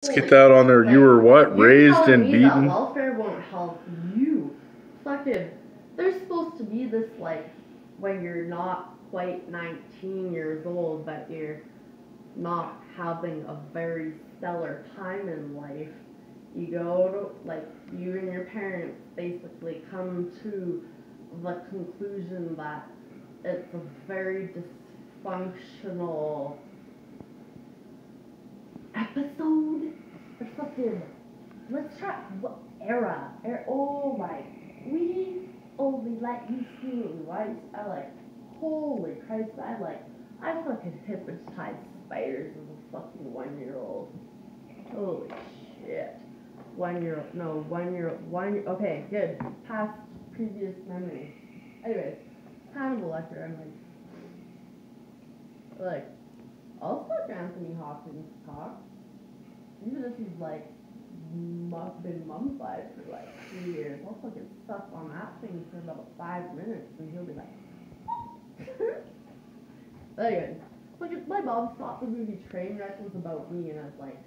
Let's get that on there. You were what? Raised and beaten? That welfare won't help you. Fucking, there's supposed to be this, like, when you're not quite 19 years old, that you're not having a very stellar time in life. You go to, like, you and your parents basically come to the conclusion that it's a very dysfunctional episode. Or fucking, let's try, what era? Oh my, we only let you see me once. I like, holy Christ, I fucking hypnotized spiders as a fucking 1-year-old. Holy shit. 1-year-old, no, 1-year-old, okay, good. Past previous memory. Anyways, Hannibal Lecter, I'm like, I'll fuck Anthony Hopkins' cock. Even if he's like, been mummified for like 3 years, I'll fucking suck on that thing for about 5 minutes and he'll be like, anyways, like, my mom thought the movie Trainwreck was about me, and I was like,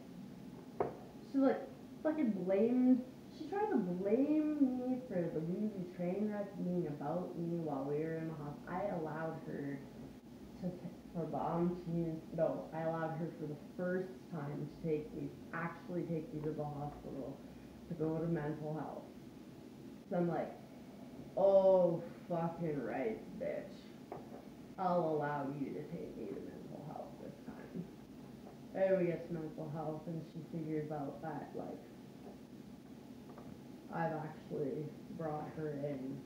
she like, fucking blamed, she tried to blame me for the movie Trainwreck being about me while we were in the hospital. I allowed her to, I allowed her for the first time to actually take me to the hospital to go to mental health. So I'm like, oh, fucking right, bitch. I'll allow you to take me to mental health this time. And we get to mental health, and she figures out that, like, I've actually brought her in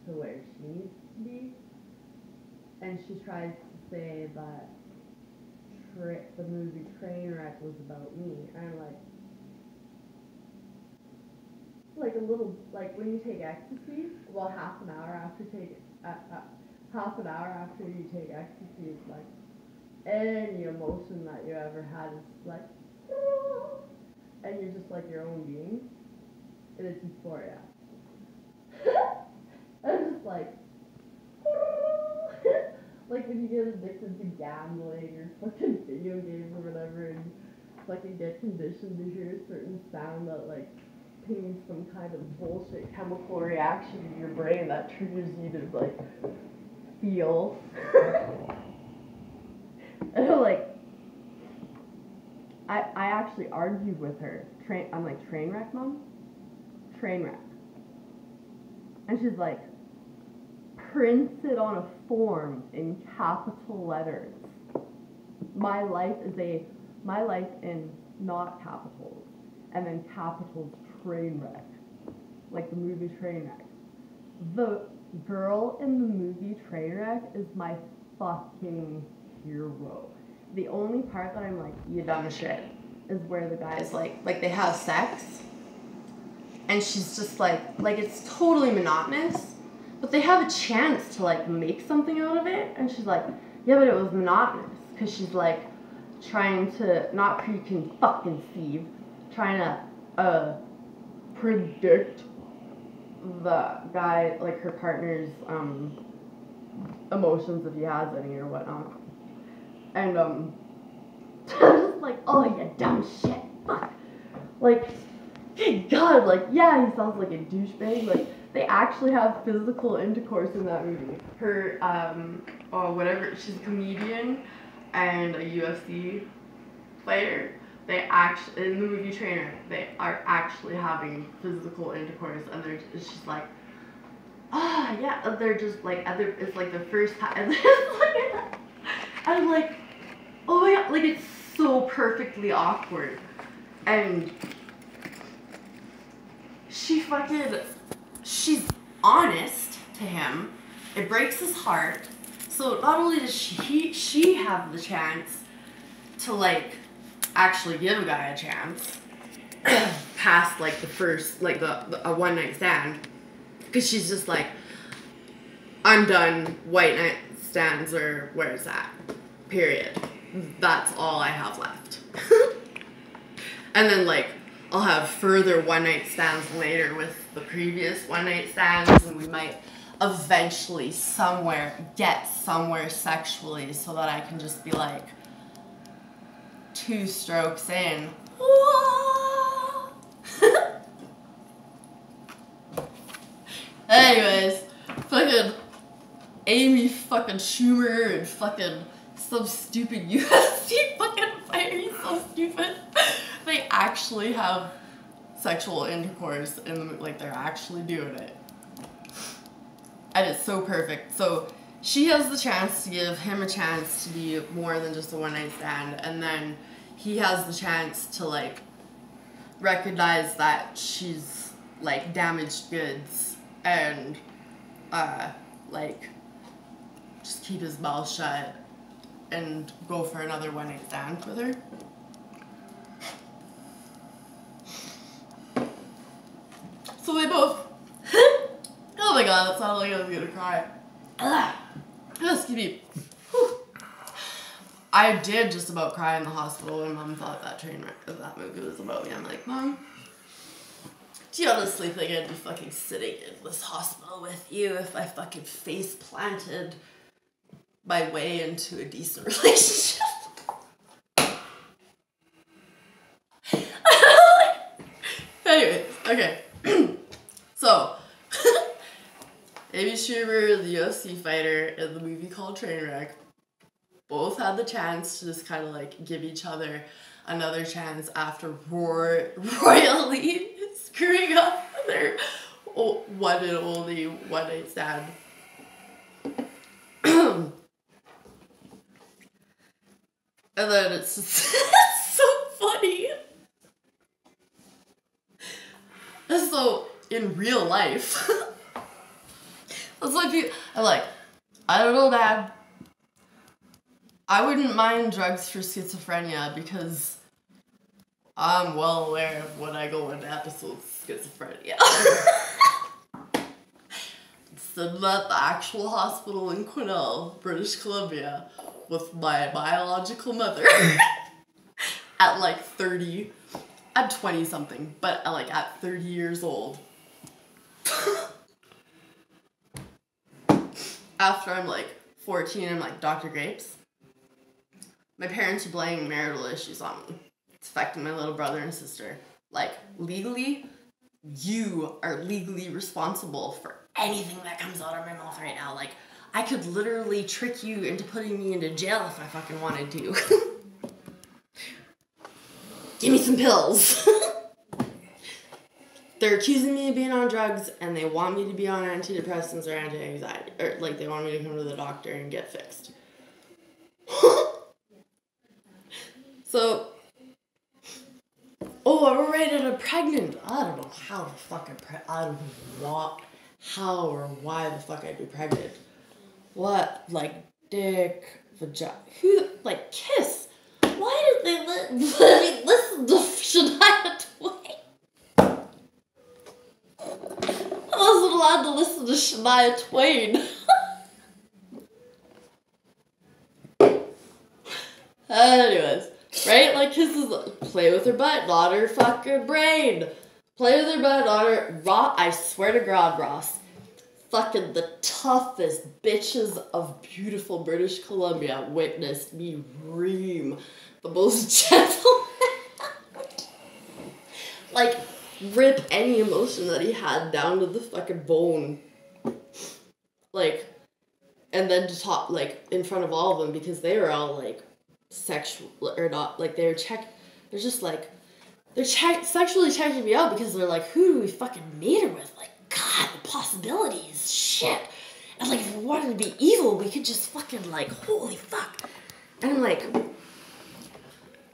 to where she needs to be. And she tries to say that the movie Trainwreck was about me. And I'm like a little, like when you take ecstasy, well, half an hour after you take ecstasy, it's like any emotion that you ever had is like, and you're just like your own being, and it's euphoria. I'm just like, like when you get addicted to gambling or fucking video games or whatever, and fucking get conditioned to hear a certain sound that like pings some kind of bullshit chemical reaction in your brain that triggers you to like feel. And I'm like, I actually argued with her. I'm like, Trainwreck, Mom? Trainwreck. And she's like, prints it on a form in capital letters. My life in not capitals, and then capitals Trainwreck, like the movie Trainwreck. The girl in the movie Trainwreck is my fucking hero. The only part that I'm like, you dumb shit, is where the guy's like they have sex, and she's just like it's totally monotonous. But they have a chance to, like, make something out of it. And she's like, yeah, but it was monotonous. Because she's, like, trying to, not conceive, trying to predict the guy, like, her partner's emotions, if he has any or whatnot. And, I'm just like, oh, you dumb shit. Fuck. Like, good God, like, yeah, he sounds like a douchebag. Like, they actually have physical intercourse in that movie. Her, whatever, she's a comedian and a UFC fighter. They actually, in the movie Trainer, they are actually having physical intercourse, and she's like, yeah, they're just like, it's like the first time, and I'm like, oh my God, like, it's so perfectly awkward. And she's honest to him. It breaks his heart. So not only does she have the chance to, like, actually give a guy a chance past, like, the first, like, a one-night stand, because she's just like, I'm done white night stands, or where's that? Period. That's all I have left. And then, like, I'll have further one-night stands later with the previous one-night stands, and we might eventually get somewhere sexually, so that I can just be like, 2 strokes in. Anyways, fucking Amy fucking Schumer and fucking some stupid UFC fucking fighter. He's so stupid. They actually have sexual intercourse and like they're actually doing it. And it's so perfect. So she has the chance to give him a chance to be more than just a one-night stand, and then he has the chance to like recognize that she's like damaged goods and like just keep his mouth shut and go for another one-night stand with her. So they both oh my god, that sounded like I was gonna cry. Excuse me. Whew. I did just about cry in the hospital when Mom thought that that movie was about me. I'm like, Mom, do you honestly think I'd be fucking sitting in this hospital with you if I fucking face planted my way into a decent relationship? Anyways, okay. So, Amy Schumer, the UFC fighter, in the movie called Trainwreck, both had the chance to just kind of like give each other another chance after royally screwing up their one and only one-night stand. And then it's just it's so funny. So, in real life, it's like, I'm like, I don't know, Dad. I wouldn't mind drugs for schizophrenia because I'm well aware of when I go into episodes of schizophrenia. So I'm at the actual hospital in Quesnel, British Columbia, with my biological mother at like 30. I'm 20 something, but like at 30 years old. After I'm like 14, I'm like, Dr. Grapes, my parents are blaming marital issues on me. It's affecting my little brother and sister. Like, legally, you are legally responsible for anything that comes out of my mouth right now. Like, I could literally trick you into putting me into jail if I fucking wanted to. Give me some pills. They're accusing me of being on drugs, and they want me to be on antidepressants or anti-anxiety. Or, like, they want me to come to the doctor and get fixed. So, oh, I'm afraid I'm pregnant. I don't know how the fuck I don't know how or why the fuck I'd be pregnant. What, like, dick, vagina, who, like, kiss? Why did they let me listen to Shania Twain? I wasn't allowed to listen to Shania Twain. Anyways, right? Like, kisses, play with her butt, not her fucking brain. Play with her butt, not her, I swear to God, Ross, fucking the toughest bitches of beautiful British Columbia witnessed me ream the most gentle like, rip any emotion that he had down to the fucking bone. Like, and then to talk, like, in front of all of them, because they were all, like, sexual, or not, like, they're just, like, they're sexually checking me out because they're like, who do we fucking meet her with? Like, God, the possibilities, shit. And, like, if we wanted to be evil, we could just fucking, like, holy fuck. And I'm like,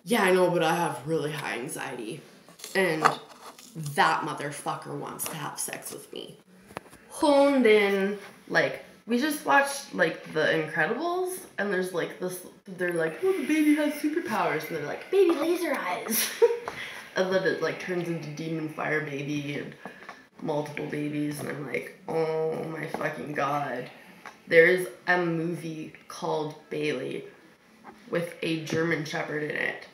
yeah, I know, but I have really high anxiety. And that motherfucker wants to have sex with me. Honed in, like, we just watched, like, The Incredibles, and there's, like, this, they're like, oh, the baby has superpowers, and they're like, baby laser eyes. And then it, like, turns into Demon Fire Baby and multiple babies, and I'm like, oh my fucking God. There's a movie called Bailey with a German Shepherd in it.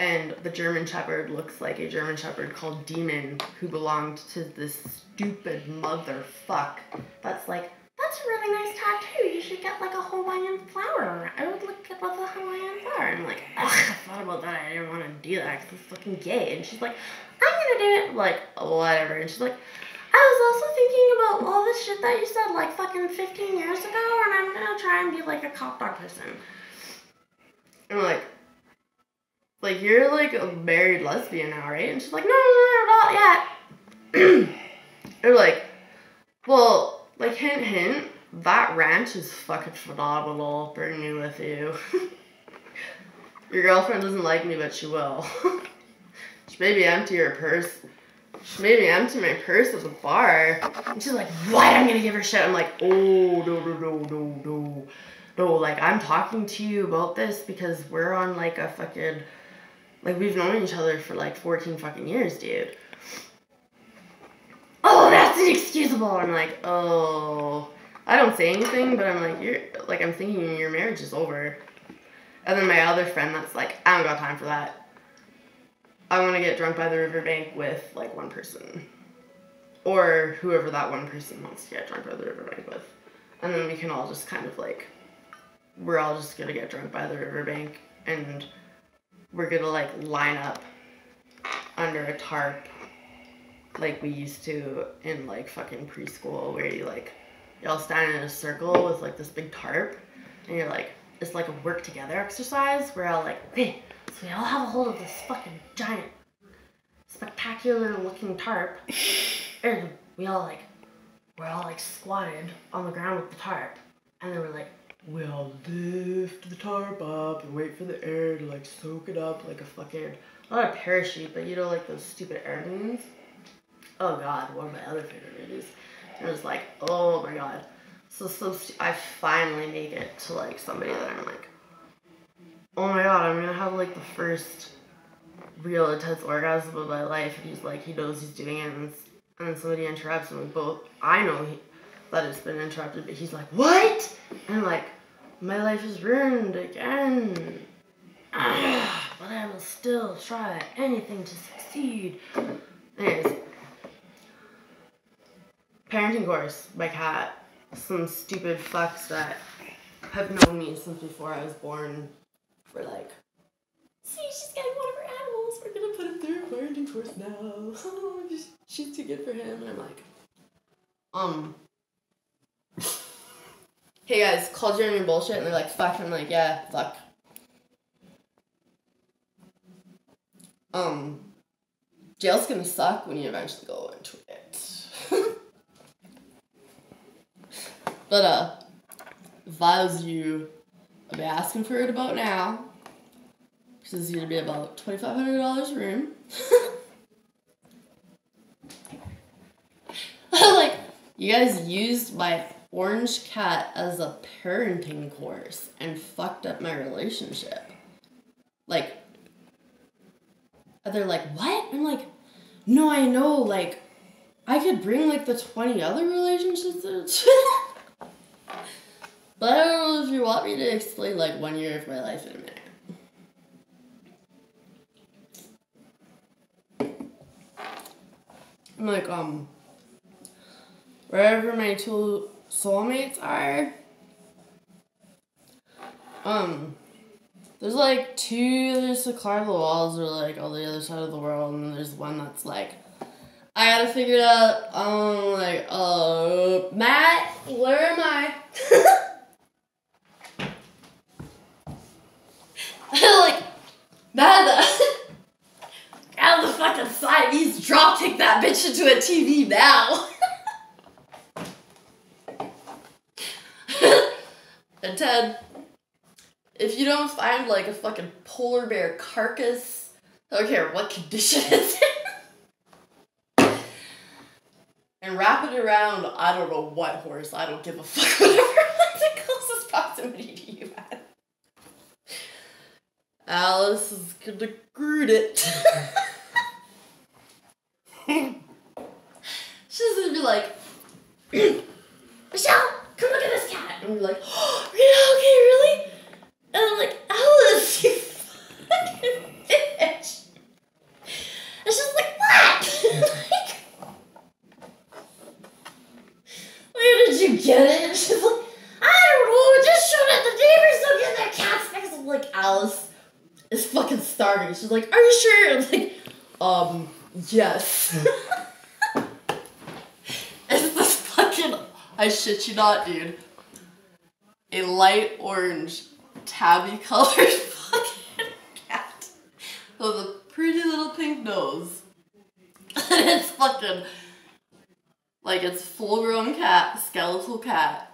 And the German Shepherd looks like a German Shepherd called Demon, who belonged to this stupid motherfuck that's like, that's a really nice tattoo. You should get like a Hawaiian flower. I would look at about the Hawaiian bar. I'm like, ugh, I thought about that. I didn't want to do that because it's fucking gay. And she's like, I'm gonna do it. I'm like, whatever. And she's like, I was also thinking about all the shit that you said like fucking 15 years ago, and I'm gonna try and be like a cop dog person. And I'm like you're like a married lesbian now, right? And she's like, no, not yet. They're like, well, like hint, that ranch is fucking phenomenal. Bring me with you. Your girlfriend doesn't like me, but she will. She made me empty her purse. She made me empty my purse at the bar. And she's like, what? I'm gonna give her shit. I'm like, oh, no. Like, I'm talking to you about this because we're on like a fucking, like, we've known each other for like 14 fucking years, dude. Oh, that's inexcusable. I'm like, oh. I don't say anything, but I'm like, I'm thinking your marriage is over. And then my other friend that's like, I don't got time for that. I want to get drunk by the riverbank with like one person. Or whoever that one person wants to get drunk by the riverbank with. And then we can all just kind of like, we're all just going to get drunk by the riverbank. And we're going to like line up under a tarp like we used to in like fucking preschool, where you like, y'all stand in a circle with like this big tarp. And you're like, it's like a work together exercise where I'll like, okay, so we all have a hold of this fucking giant, spectacular looking tarp. And we're all like squatted on the ground with the tarp. And then we're like, we all lift the tarp up and wait for the air to like soak it up like a fucking, not a parachute, but you know, like those stupid air balloons. Oh god, one of my other favorite movies. And it was like, oh my god. So I finally make it to like somebody that I'm like, oh my god, I'm gonna have like the first real intense orgasm of my life. And he's like, he knows he's doing it, and then somebody interrupts, and we both, I know that it's been interrupted, but he's like, what? And I'm like, my life is ruined again. But I will still try anything to succeed. Anyways, parenting course, my cat. Some stupid fucks that have known me since before I was born were like, see, she's getting one of her animals. We're gonna put him through a parenting course now. Oh, she's too good for him. And I'm like, hey guys, called you on your bullshit. And they're like, fuck. I'm like, yeah, fuck. Jail's gonna suck when you eventually go into it. But, if I was you, I'd be asking for it about now. Because it's gonna be about $2,500 a room. Like, you guys used my orange cat as a parenting course and fucked up my relationship. Like, they're like, what? I'm like, no, I know, like, I could bring, like, the 20 other relationships. But I don't know if you want me to explain, like, 1 year of my life in a minute. I'm like, wherever my two soulmates are, there's, like, two, there's the Climb the Walls, or, like, on the other side of the world, and then there's one that's, like, I gotta figure it out, like, Matt, where am I? Like, Matt, out of the fucking side, he's drop kick that bitch into a TV now. And Ted, if you don't find, like, a fucking polar bear carcass, I don't care what condition it's in, and wrap it around, I don't know what horse, I don't give a fuck, whatever, that's the closest proximity to you, man. Alice is gonna groot it. She's gonna be like, Michelle, come look at this cat. And we're like, oh, okay, really? And I'm like, Alice, you fucking bitch. And she's like, what? Like, where did you get it? And she's like, I don't know, I just showed it. The neighbors don't get their cats next water. She's like, are you sure? I'm like, yes. It's this fucking, I shit you not, dude, a light orange tabby colored fucking cat with a pretty little pink nose. And it's fucking, like, it's full grown cat, skeletal cat.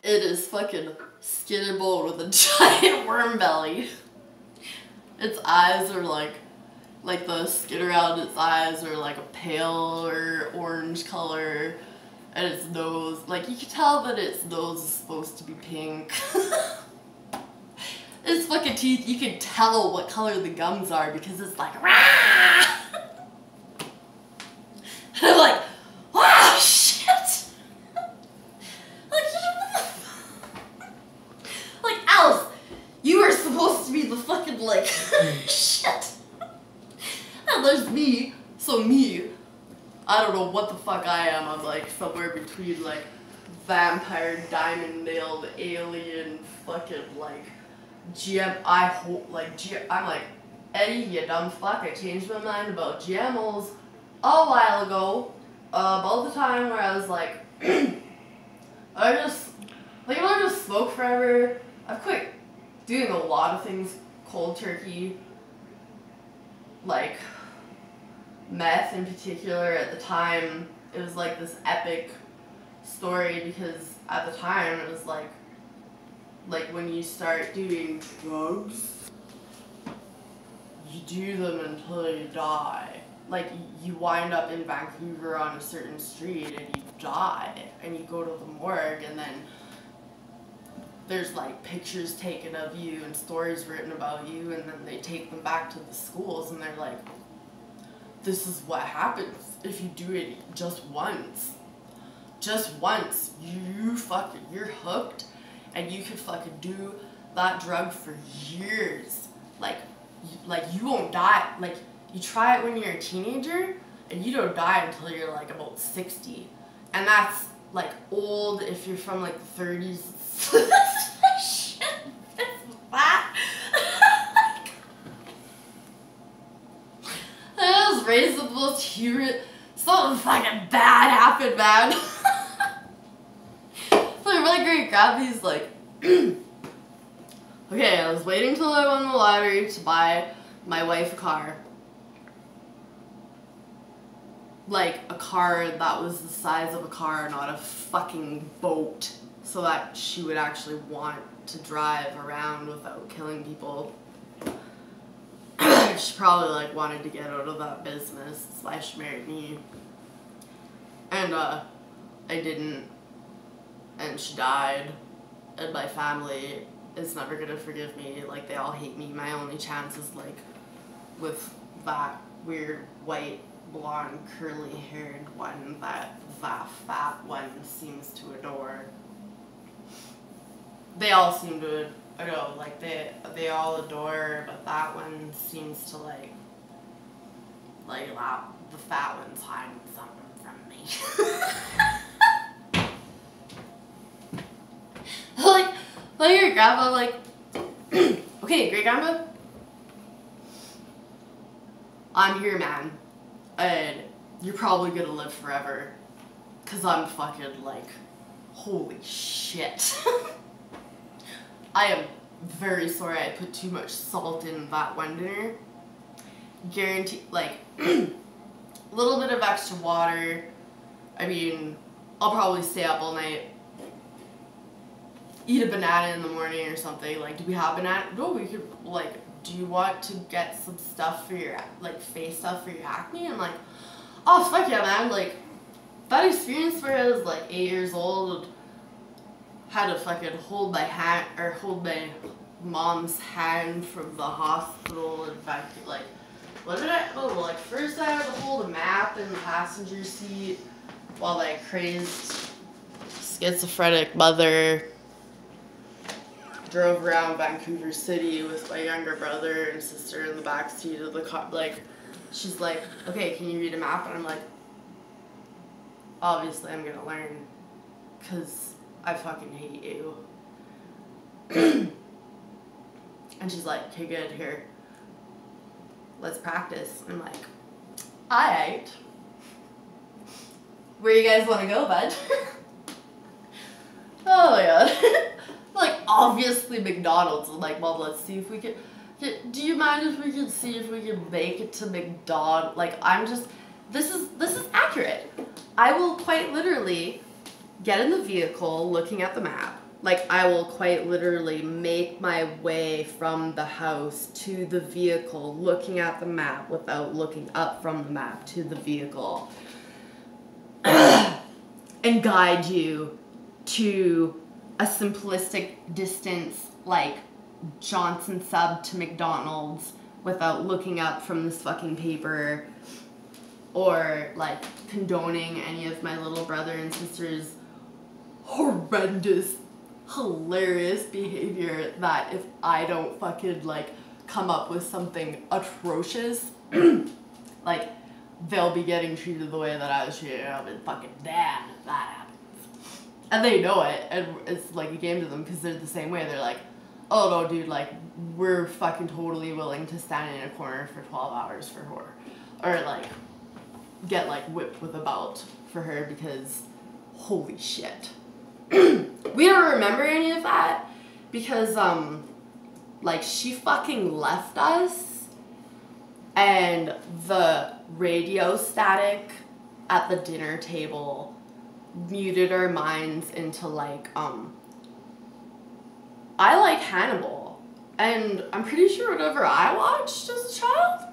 It is fucking skin and bone with a giant worm belly. Its eyes are like the skin around its eyes are like a pale or orange color. And its nose, like, you can tell that its nose is supposed to be pink. Its fucking teeth, you can tell what color the gums are because it's like, rah! And I'm like, wow, shit! Like, Alice, you were supposed to be the fucking, like, shit. And there's me, so me, I don't know what the fuck I am. I'm like somewhere between like vampire, diamond-nailed, alien, fucking like I'm like, Eddie, you dumb fuck, I changed my mind about GMOs a while ago. About the time where I was like, I want to just smoke forever. I've quit doing a lot of things cold turkey, like meth in particular. At the time, it was like this epic story because at the time it was like when you start doing drugs, you do them until you die. Like, you wind up in Vancouver on a certain street and you die and you go to the morgue, and then there's like pictures taken of you and stories written about you, and then they take them back to the schools and they're like, this is what happens if you do it just once. Just once, you're hooked, and you could fucking do that drug for years. Like you won't die. Like, you try it when you're a teenager, and you don't die until you're like about 60. And that's like old if you're from like the 30s. Shit, it's that. I was raised with those hear something fucking bad happened, man. So my great grandpa's like, okay, I was waiting till I won the lottery to buy my wife a car. Like, a car that was the size of a car, not a fucking boat, so that she would actually want to drive around without killing people. She probably like wanted to get out of that business. That's why she married me. And I didn't. And she died. And my family is never gonna forgive me. Like, they all hate me. My only chance is like with that weird white blonde curly haired one that fat one seems to adore. They all seem to, I know, like they all adore, but that one seems to like that, the fat one's hiding something from me. like your grandma, like, okay, great grandma, I'm here, man, and you're probably gonna live forever, cause I'm fucking like, holy shit. I am very sorry I put too much salt in that one dinner. Guarantee, like, a little bit of extra water. I mean, I'll probably stay up all night. Eat a banana in the morning or something. Like, do we have banana? No, we could, like, do you want to get some stuff for your, like, face stuff for your acne? I'm like, oh, fuck yeah, man. Like, that experience where I was, like, 8 years old, had to fucking hold my hand, or hold my mom's hand from the hospital. In fact, like, what did I, oh, like, first I had to hold a map in the passenger seat while my crazed schizophrenic mother drove around Vancouver City with my younger brother and sister in the back seat of the car. Like, she's like, okay, can you read a map? And I'm like, obviously I'm gonna learn, because I fucking hate you. And she's like, okay, good, here. let's practice. I'm like, alright. Where you guys want to go, bud? Oh my god. Like, obviously McDonald's. I'm like, well, let's see if we can. Do you mind if we could see if we can make it to McDonald's? Like, I'm just, this is accurate. I will quite literally get in the vehicle looking at the map. Like, I will quite literally make my way from the house to the vehicle looking at the map without looking up from the map to the vehicle. And guide you to a simplistic distance like Johnson sub to McDonald's without looking up from this fucking paper or like condoning any of my little brother and sister's horrendous, hilarious behavior that if I don't fucking like come up with something atrocious, like they'll be getting treated the way that I was treated. I'll be fucking damn if that happens. And they know it, and it's like a game to them because they're the same way. They're like, oh no, dude, like, we're fucking totally willing to stand in a corner for 12 hours for her. Or like, get like whipped with a belt for her because holy shit. We don't remember any of that because, like, she fucking left us. And the radio static at the dinner table muted our minds into like, I like Hannibal. And I'm pretty sure whatever I watched as a child,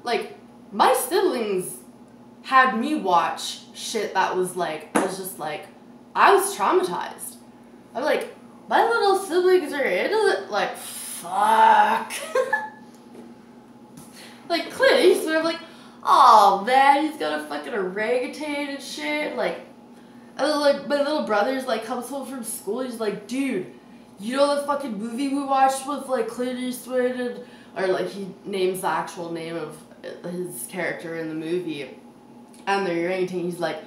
like, my siblings had me watch shit that was like, I was just like, I was traumatized. I'm like, my little siblings are into it, like, fuck. Like, Clint Eastwood, I'm like, oh man, he's got a fucking orangutan and shit. Like, and then, like, my little brother's like comes home from school, he's like, dude, you know the fucking movie we watched with like Clint Eastwood and, or like he names the actual name of his character in the movie, and the orangutan, he's like,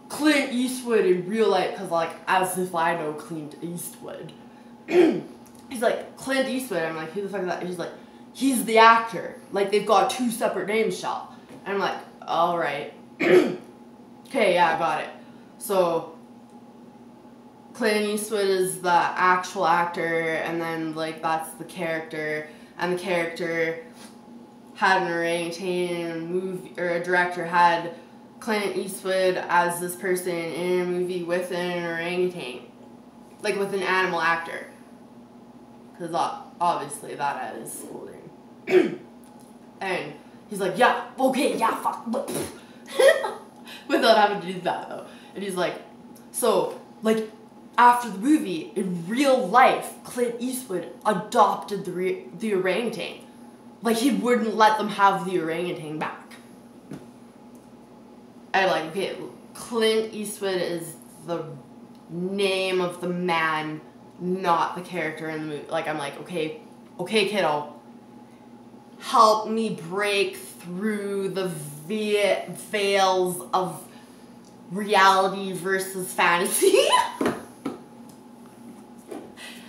Clint Eastwood in real life, because like, as if I know Clint Eastwood. He's like, Clint Eastwood, I'm like, who the fuck is that? He's like, he's the actor. Like, they've got two separate names, shop. And I'm like, all right. Okay, yeah, I got it. So, Clint Eastwood is the actual actor, and then, like, that's the character. And the character had an orangutan movie, or a director had Clint Eastwood as this person in a movie with an orangutan. Like, with an animal actor. Because obviously that is schooling. And he's like, yeah, okay, yeah, fuck. Without having to do that, though. And he's like, so, like, after the movie, in real life, Clint Eastwood adopted the orangutan. Like, he wouldn't let them have the orangutan back. I'm like, okay, Clint Eastwood is the name of the man, not the character in the movie. Like, I'm like, okay, kiddo. Help me break through the veils of reality versus fantasy.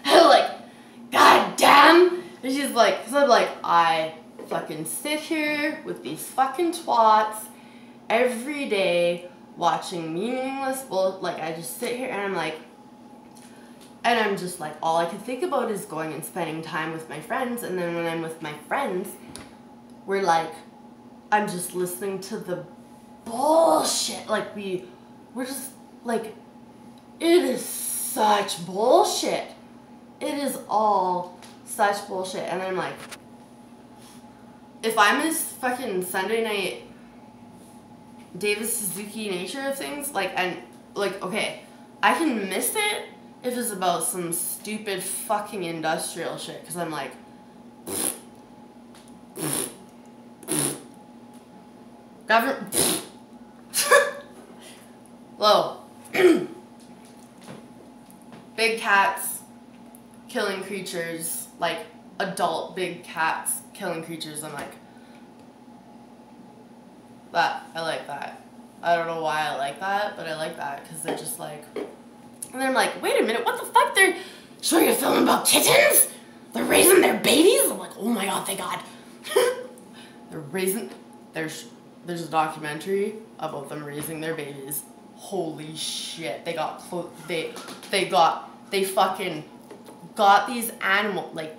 I'm like, god damn. And she's like, because I'm like, I fucking sit here with these fucking twats every day watching meaningless bull. Like, I just sit here and I'm like, and I'm just like, all I can think about is going and spending time with my friends. And then when I'm with my friends, we're like, I'm just listening to the bullshit. Like, we're just like, it is such bullshit. It is all such bullshit. And I'm like, if I miss fucking Sunday night David Suzuki nature of things, like, and like, okay, I can miss it if it's about some stupid fucking industrial shit, because I'm like, government, low, big cats killing creatures, like adult big cats killing creatures. I'm like, that, I like that. I don't know why I like that, but I like that because they're just like, and then I'm like, wait a minute, what the fuck? They're showing a film about kittens? They're raising their babies? I'm like, oh my god, thank god. They're raising, there's a documentary about them raising their babies. Holy shit, they fucking got these animal, like,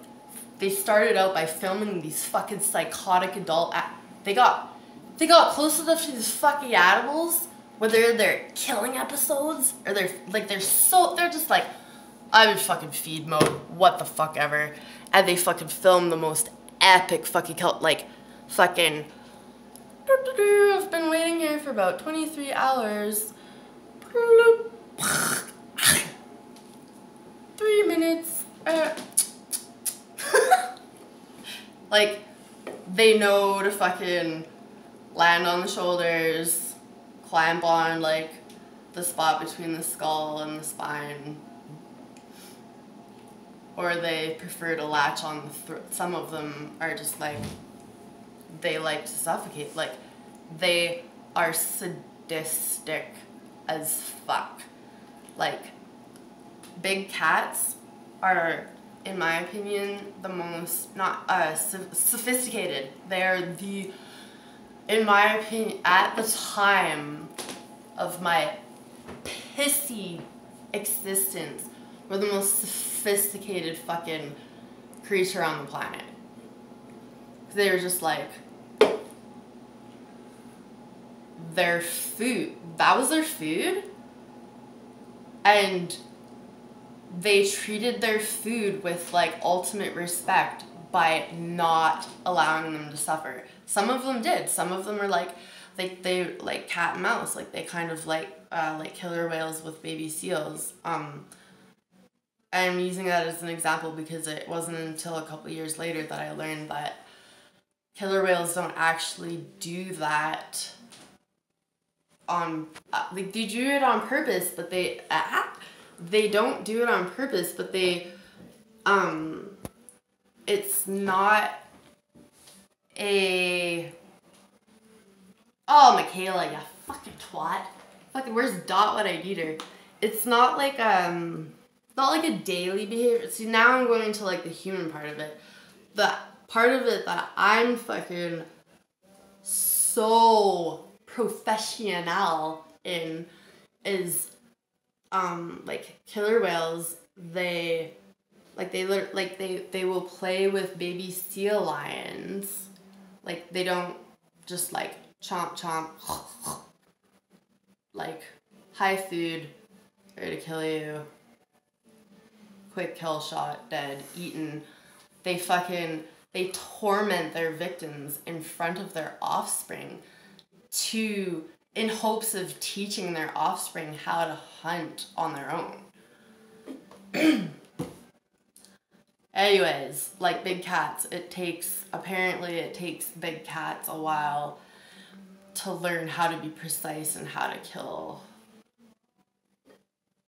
they started out by filming these fucking psychotic adult, they got close enough to these fucking animals, whether they're killing episodes, or they're just like, I'm in fucking feed mode, what the fuck ever, and they fucking film the most epic fucking like, fucking, I've been waiting here for about 23 hours, 3 minutes, like, they know to fucking land on the shoulders, clamp on, like, the spot between the skull and the spine, or they prefer to latch on the throat. Some of them are just like, they like to suffocate. Like, they are sadistic as fuck. Like, big cats are, in my opinion, the most, not sophisticated. They're the, in my opinion, at the time of my pissy existence, were the most sophisticated fucking creature on the planet. They were just like, their food, that was their food, and they treated their food with, like, ultimate respect by not allowing them to suffer. Some of them did. Some of them were like, they like cat and mouse, like, they kind of like killer whales with baby seals. I'm using that as an example because it wasn't until a couple years later that I learned that killer whales don't actually do that on, like, they do it on purpose, but they don't do it on purpose, but they, it's not a, oh, Michaela, you fucking twat. Fucking, where's Dot when I need her? It's not like, not like a daily behavior. See, now I'm going into, like, the human part of it. The part of it that I'm fucking so professional in is, like, killer whales, they will play with baby sea lions. Like, they don't just, like, chomp chomp, like, high food, ready to kill you, quick kill shot, dead, eaten. They torment their victims in front of their offspring in hopes of teaching their offspring how to hunt on their own. Anyways, like big cats, apparently it takes big cats a while to learn how to be precise and how to kill